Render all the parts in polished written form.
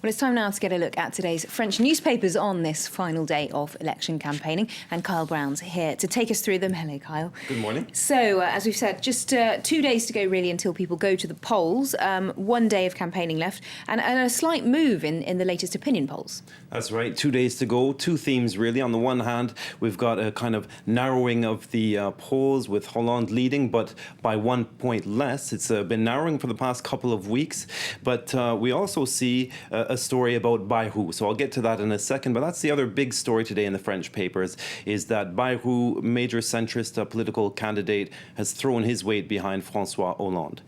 Well, it's time now to get a look at today's French newspapers on this final day of election campaigning. And Kyle Brown's here to take us through them. Hello, Kyle. Good morning. So, as we've said, just 2 days to go, really, until people go to the polls. 1 day of campaigning left, and a slight move in the latest opinion polls. That's right. 2 days to go. Two themes, really. On the one hand, we've got a kind of narrowing of the polls with Hollande leading, but by 1 point less. It's been narrowing for the past couple of weeks. But we also see a story about Bayrou. So I'll get to that in a second. But that's the other big story today in the French papers, is that Bayrou, major centrist political candidate, has thrown his weight behind François Hollande.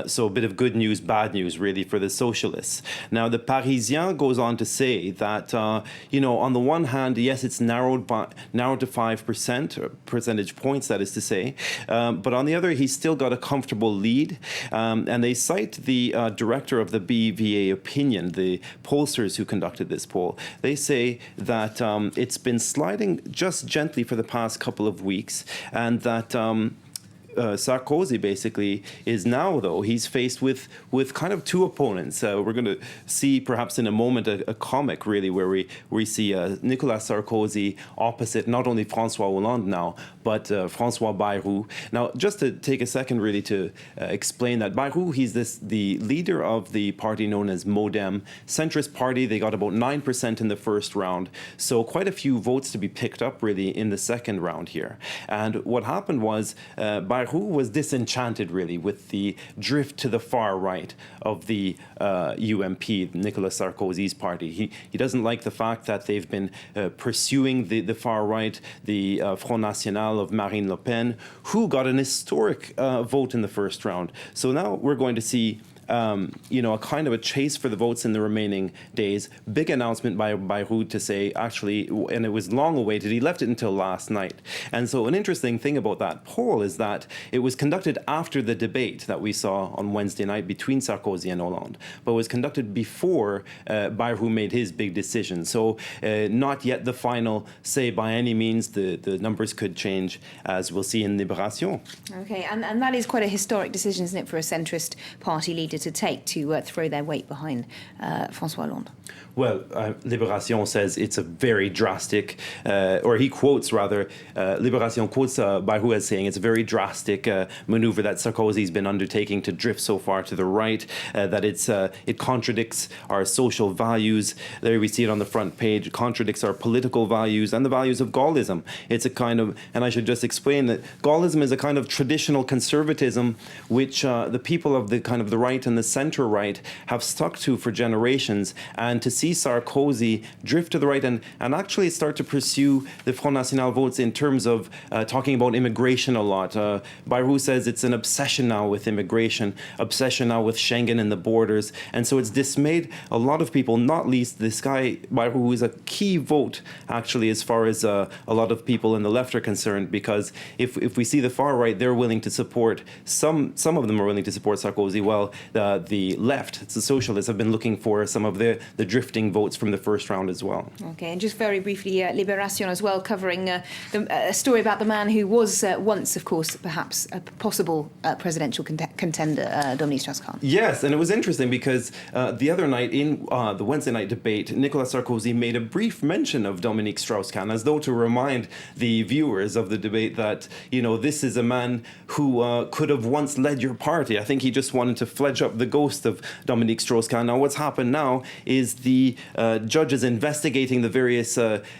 So a bit of good news, bad news, really, for the socialists. Now, the Parisien goes on to say that, on the one hand, yes, it's narrowed to 5%, percentage points, that is to say. But on the other, he's still got a comfortable lead. And they cite the director of the BVA Opinion, the pollsters who conducted this poll. They say that it's been sliding just gently for the past couple of weeks, and that Sarkozy basically is now, though, he's faced with kind of two opponents. We're going to see perhaps in a moment a comic, really, where we see Nicolas Sarkozy opposite not only François Hollande now, but François Bayrou. Now, just to take a second, really, to explain that Bayrou, he's the leader of the party known as Modem, centrist party. They got about 9% in the first round, so quite a few votes to be picked up, really, in the second round here. And what happened was Bayrou was disenchanted, really, with the drift to the far right of the UMP, Nicolas Sarkozy's party. He doesn't like the fact that they've been pursuing the far right, the Front National of Marine Le Pen, who got an historic vote in the first round. So now we're going to see a kind of a chase for the votes in the remaining days. Big announcement by Bayrou to say, actually, and it was long awaited, he left it until last night. And so an interesting thing about that poll is that it was conducted after the debate that we saw on Wednesday night between Sarkozy and Hollande, but was conducted before Bayrou made his big decision. So not yet the final say by any means. The numbers could change, as we'll see in Libération. Okay, and that is quite a historic decision, isn't it, for a centrist party leader to take, to throw their weight behind François Hollande? Well, Libération says it's a very drastic, or he quotes rather, Libération quotes Bayrou as saying it's a very drastic maneuver that Sarkozy's been undertaking to drift so far to the right, that it contradicts our social values. There we see it on the front page. It contradicts our political values and the values of Gaullism. It's a kind of, and I should just explain that Gaullism is a kind of traditional conservatism which the people of the kind of the right and the center right have stuck to for generations, and to see Sarkozy drift to the right and actually start to pursue the Front National votes in terms of talking about immigration a lot. Bayrou says it's an obsession now with immigration, obsession now with Schengen and the borders, and so it's dismayed a lot of people, not least this guy Bayrou, who is a key vote actually as far as a lot of people in the left are concerned, because if we see the far right, they're willing to support, some of them are willing to support Sarkozy, while the left, the socialists, have been looking for some of the drifting votes from the first round as well. Okay, and just very briefly, Libération as well, covering a story about the man who was once, of course, perhaps a possible presidential contender, Dominique Strauss-Kahn. Yes, and it was interesting because the other night in the Wednesday night debate, Nicolas Sarkozy made a brief mention of Dominique Strauss-Kahn, as though to remind the viewers of the debate that, this is a man who could have once led your party. I think he just wanted to fledge up the ghost of Dominique Strauss-Kahn. Now, what's happened now is the judges investigating the various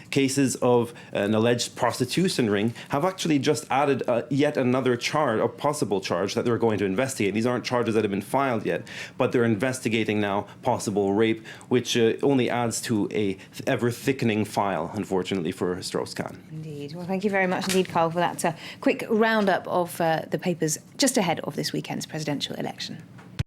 cases of an alleged prostitution ring have actually just added yet another charge, a possible charge that they're going to investigate. These aren't charges that have been filed yet, but they're investigating now possible rape, which only adds to a ever-thickening file, unfortunately, for Strauss-Kahn. Indeed. Well, thank you very much indeed, Carl, for that quick roundup of the papers just ahead of this weekend's presidential election.